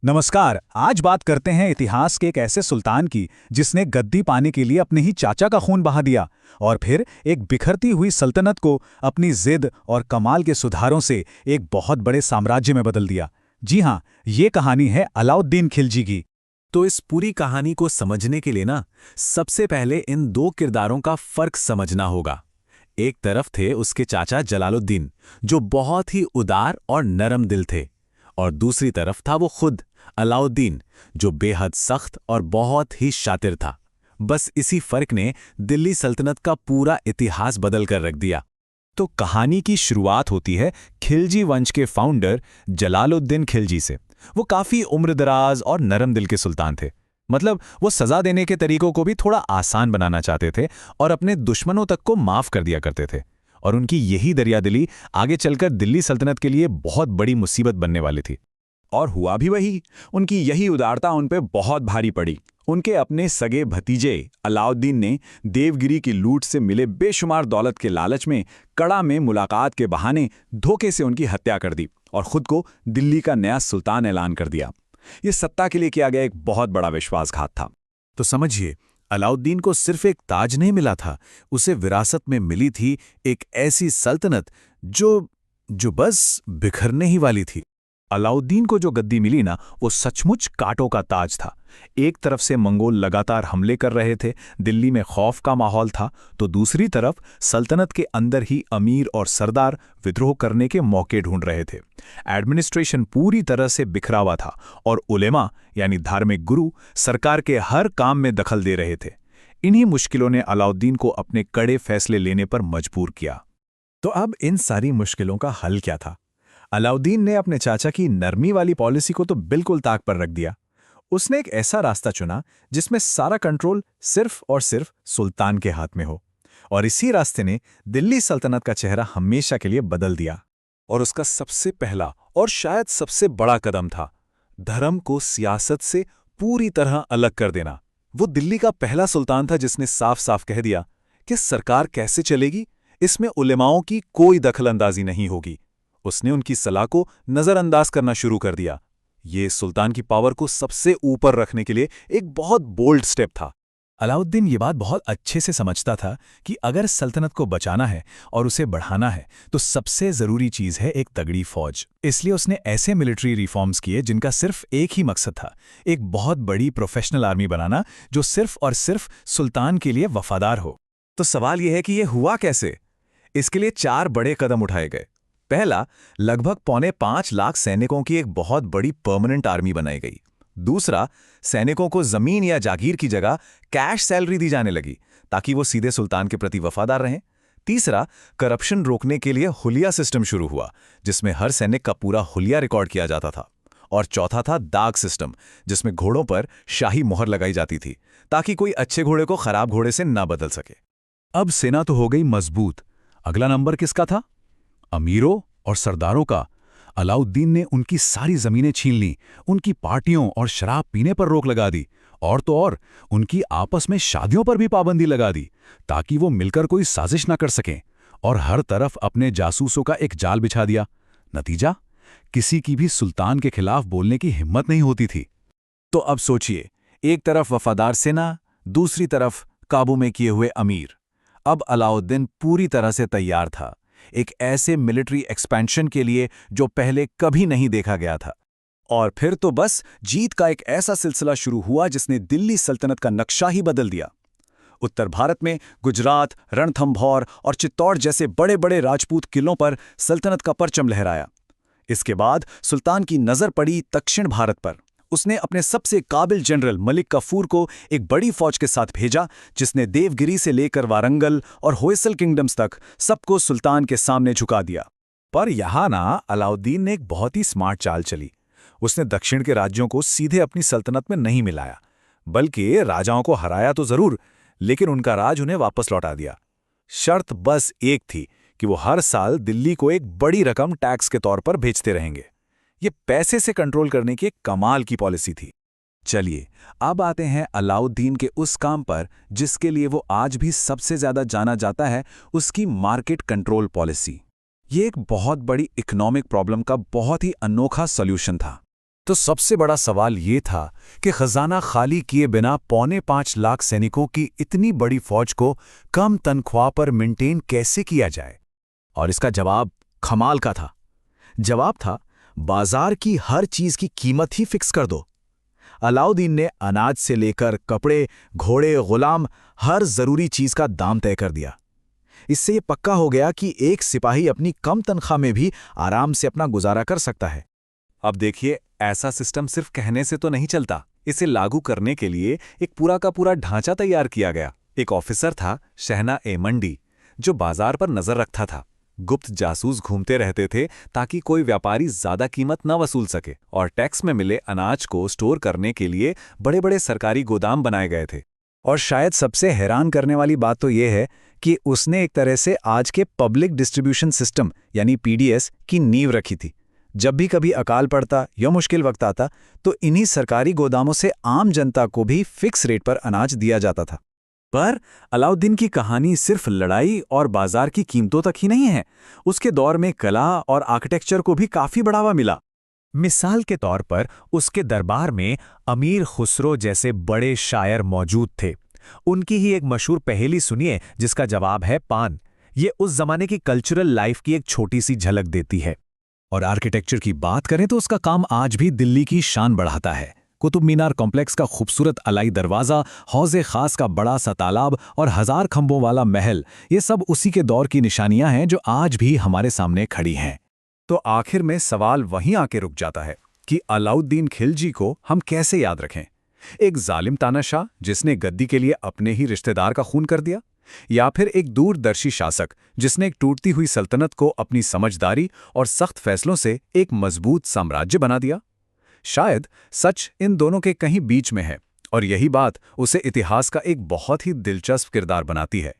नमस्कार। आज बात करते हैं इतिहास के एक ऐसे सुल्तान की जिसने गद्दी पाने के लिए अपने ही चाचा का खून बहा दिया और फिर एक बिखरती हुई सल्तनत को अपनी जिद और कमाल के सुधारों से एक बहुत बड़े साम्राज्य में बदल दिया। जी हाँ, ये कहानी है अलाउद्दीन खिलजी की। तो इस पूरी कहानी को समझने के लिए ना सबसे पहले इन दो किरदारों का फर्क समझना होगा। एक तरफ थे उसके चाचा जलालुद्दीन, जो बहुत ही उदार और नरम दिल थे, और दूसरी तरफ था वो खुद अलाउद्दीन, जो बेहद सख्त और बहुत ही शातिर था। बस इसी फर्क ने दिल्ली सल्तनत का पूरा इतिहास बदल कर रख दिया। तो कहानी की शुरुआत होती है खिलजी वंश के फाउंडर जलालुद्दीन खिलजी से। वो काफी उम्रदराज और नरम दिल के सुल्तान थे। मतलब वो सजा देने के तरीकों को भी थोड़ा आसान बनाना चाहते थे और अपने दुश्मनों तक को माफ कर दिया करते थे। और उनकी यही दरियादिली आगे चलकर दिल्ली सल्तनत के लिए बहुत बड़ी मुसीबत बनने वाली थी। और हुआ भी वही। उनकी यही उदारता उन पे बहुत भारी पड़ी। उनके अपने सगे भतीजे अलाउद्दीन ने देवगिरी की लूट से मिले बेशुमार दौलत के लालच में कड़ा में मुलाकात के बहाने धोखे से उनकी हत्या कर दी और खुद को दिल्ली का नया सुल्तान ऐलान कर दिया। ये सत्ता के लिए किया गया एक बहुत बड़ा विश्वासघात था। तो समझिए, अलाउद्दीन को सिर्फ एक ताज नहीं मिला था, उसे विरासत में मिली थी एक ऐसी सल्तनत जो बस बिखरने ही वाली थी। अलाउद्दीन को जो गद्दी मिली ना, वो सचमुच कांटों का ताज था। एक तरफ से मंगोल लगातार हमले कर रहे थे, दिल्ली में खौफ का माहौल था, तो दूसरी तरफ सल्तनत के अंदर ही अमीर और सरदार विद्रोह करने के मौके ढूंढ रहे थे। एडमिनिस्ट्रेशन पूरी तरह से बिखरा हुआ था और उलेमा यानी धार्मिक गुरु सरकार के हर काम में दखल दे रहे थे। इन्हीं मुश्किलों ने अलाउद्दीन को अपने कड़े फैसले लेने पर मजबूर किया। तो अब इन सारी मुश्किलों का हल क्या था? अलाउद्दीन ने अपने चाचा की नरमी वाली पॉलिसी को तो बिल्कुल ताक पर रख दिया। उसने एक ऐसा रास्ता चुना जिसमें सारा कंट्रोल सिर्फ और सिर्फ सुल्तान के हाथ में हो। और इसी रास्ते ने दिल्ली सल्तनत का चेहरा हमेशा के लिए बदल दिया। और उसका सबसे पहला और शायद सबसे बड़ा कदम था धर्म को सियासत से पूरी तरह अलग कर देना। वो दिल्ली का पहला सुल्तान था जिसने साफ साफ कह दिया कि सरकार कैसे चलेगी, इसमें उलेमाओं की कोई दखलंदाजी नहीं होगी। उसने उनकी सलाह को नजरअंदाज करना शुरू कर दिया। ये सुल्तान की पावर को सबसे ऊपर रखने के लिए एक बहुत बोल्ड स्टेप था। अलाउद्दीन ये बात बहुत अच्छे से समझता था कि अगर सल्तनत को बचाना है और उसे बढ़ाना है तो सबसे जरूरी चीज है एक तगड़ी फौज। इसलिए उसने ऐसे मिलिट्री रिफॉर्म्स किए जिनका सिर्फ एक ही मकसद था, एक बहुत बड़ी प्रोफेशनल आर्मी बनाना जो सिर्फ और सिर्फ सुल्तान के लिए वफादार हो। तो सवाल यह है कि यह हुआ कैसे? इसके लिए 4 बड़े कदम उठाए गए। पहला, लगभग 4.25 लाख सैनिकों की एक बहुत बड़ी परमानेंट आर्मी बनाई गई। दूसरा, सैनिकों को जमीन या जागीर की जगह कैश सैलरी दी जाने लगी ताकि वो सीधे सुल्तान के प्रति वफादार रहें। तीसरा, करप्शन रोकने के लिए हुलिया सिस्टम शुरू हुआ जिसमें हर सैनिक का पूरा हुलिया रिकॉर्ड किया जाता था। और चौथा था दाग सिस्टम, जिसमें घोड़ों पर शाही मोहर लगाई जाती थी ताकि कोई अच्छे घोड़े को खराब घोड़े से ना बदल सके। अब सेना तो हो गई मजबूत। अगला नंबर किसका था? अमीरों और सरदारों का। अलाउद्दीन ने उनकी सारी जमीनें छीन लीं, उनकी पार्टियों और शराब पीने पर रोक लगा दी, और तो और उनकी आपस में शादियों पर भी पाबंदी लगा दी ताकि वो मिलकर कोई साजिश ना कर सकें। और हर तरफ अपने जासूसों का एक जाल बिछा दिया। नतीजा, किसी की भी सुल्तान के खिलाफ बोलने की हिम्मत नहीं होती थी। तो अब सोचिए, एक तरफ वफादार सेना, दूसरी तरफ काबू में किए हुए अमीर। अब अलाउद्दीन पूरी तरह से तैयार था एक ऐसे मिलिट्री एक्सपेंशन के लिए जो पहले कभी नहीं देखा गया था। और फिर तो बस जीत का एक ऐसा सिलसिला शुरू हुआ जिसने दिल्ली सल्तनत का नक्शा ही बदल दिया। उत्तर भारत में गुजरात, रणथंभौर और चित्तौड़ जैसे बड़े बड़े राजपूत किलों पर सल्तनत का परचम लहराया। इसके बाद सुल्तान की नजर पड़ी दक्षिण भारत पर। उसने अपने सबसे काबिल जनरल मलिक काफूर को एक बड़ी फौज के साथ भेजा जिसने देवगिरी से लेकर वारंगल और होयसल किंगडम्स तक सबको सुल्तान के सामने झुका दिया। पर यहां ना अलाउद्दीन ने एक बहुत ही स्मार्ट चाल चली। उसने दक्षिण के राज्यों को सीधे अपनी सल्तनत में नहीं मिलाया, बल्कि राजाओं को हराया तो जरूर, लेकिन उनका राज उन्हें वापस लौटा दिया। शर्त बस एक थी कि वो हर साल दिल्ली को एक बड़ी रकम टैक्स के तौर पर भेजते रहेंगे। ये पैसे से कंट्रोल करने की एक कमाल की पॉलिसी थी। चलिए अब आते हैं अलाउद्दीन के उस काम पर जिसके लिए वो आज भी सबसे ज्यादा जाना जाता है, उसकी मार्केट कंट्रोल पॉलिसी। ये एक बहुत बड़ी इकोनॉमिक प्रॉब्लम का बहुत ही अनोखा सॉल्यूशन था। तो सबसे बड़ा सवाल ये था कि खजाना खाली किए बिना 4.25 लाख सैनिकों की इतनी बड़ी फौज को कम तनख्वाह पर मेंटेन कैसे किया जाए। और इसका जवाब कमाल का था। जवाब था, बाजार की हर चीज की कीमत ही फिक्स कर दो। अलाउद्दीन ने अनाज से लेकर कपड़े, घोड़े, गुलाम, हर जरूरी चीज का दाम तय कर दिया। इससे ये पक्का हो गया कि एक सिपाही अपनी कम तनख्वाह में भी आराम से अपना गुजारा कर सकता है। अब देखिए, ऐसा सिस्टम सिर्फ कहने से तो नहीं चलता। इसे लागू करने के लिए एक पूरा का पूरा ढांचा तैयार किया गया। एक ऑफिसर था, शहना-ए-मंडी, जो बाजार पर नजर रखता था। गुप्त जासूस घूमते रहते थे ताकि कोई व्यापारी ज्यादा कीमत न वसूल सके, और टैक्स में मिले अनाज को स्टोर करने के लिए बड़े बड़े सरकारी गोदाम बनाए गए थे। और शायद सबसे हैरान करने वाली बात तो ये है कि उसने एक तरह से आज के पब्लिक डिस्ट्रीब्यूशन सिस्टम यानी पीडीएस की नींव रखी थी। जब भी कभी अकाल पड़ता या मुश्किल वक्त आता तो इन्हीं सरकारी गोदामों से आम जनता को भी फिक्स रेट पर अनाज दिया जाता था। पर अलाउद्दीन की कहानी सिर्फ लड़ाई और बाजार की कीमतों तक ही नहीं है। उसके दौर में कला और आर्किटेक्चर को भी काफी बढ़ावा मिला। मिसाल के तौर पर उसके दरबार में अमीर खुसरो जैसे बड़े शायर मौजूद थे। उनकी ही एक मशहूर पहेली सुनिए जिसका जवाब है पान। ये उस जमाने की कल्चरल लाइफ की एक छोटी सी झलक देती है। और आर्किटेक्चर की बात करें तो उसका काम आज भी दिल्ली की शान बढ़ाता है। कुतुब मीनार कॉम्प्लेक्स का खूबसूरत अलाई दरवाज़ा, हौज़े खास का बड़ा सा तालाब और 1000 खंभों वाला महल, ये सब उसी के दौर की निशानियां हैं जो आज भी हमारे सामने खड़ी हैं। तो आखिर में सवाल वहीं आके रुक जाता है कि अलाउद्दीन खिलजी को हम कैसे याद रखें। एक जालिम तानाशाह जिसने गद्दी के लिए अपने ही रिश्तेदार का खून कर दिया, या फिर एक दूरदर्शी शासक जिसने एक टूटती हुई सल्तनत को अपनी समझदारी और सख्त फैसलों से एक मजबूत साम्राज्य बना दिया। शायद सच इन दोनों के कहीं बीच में है, और यही बात उसे इतिहास का एक बहुत ही दिलचस्प किरदार बनाती है।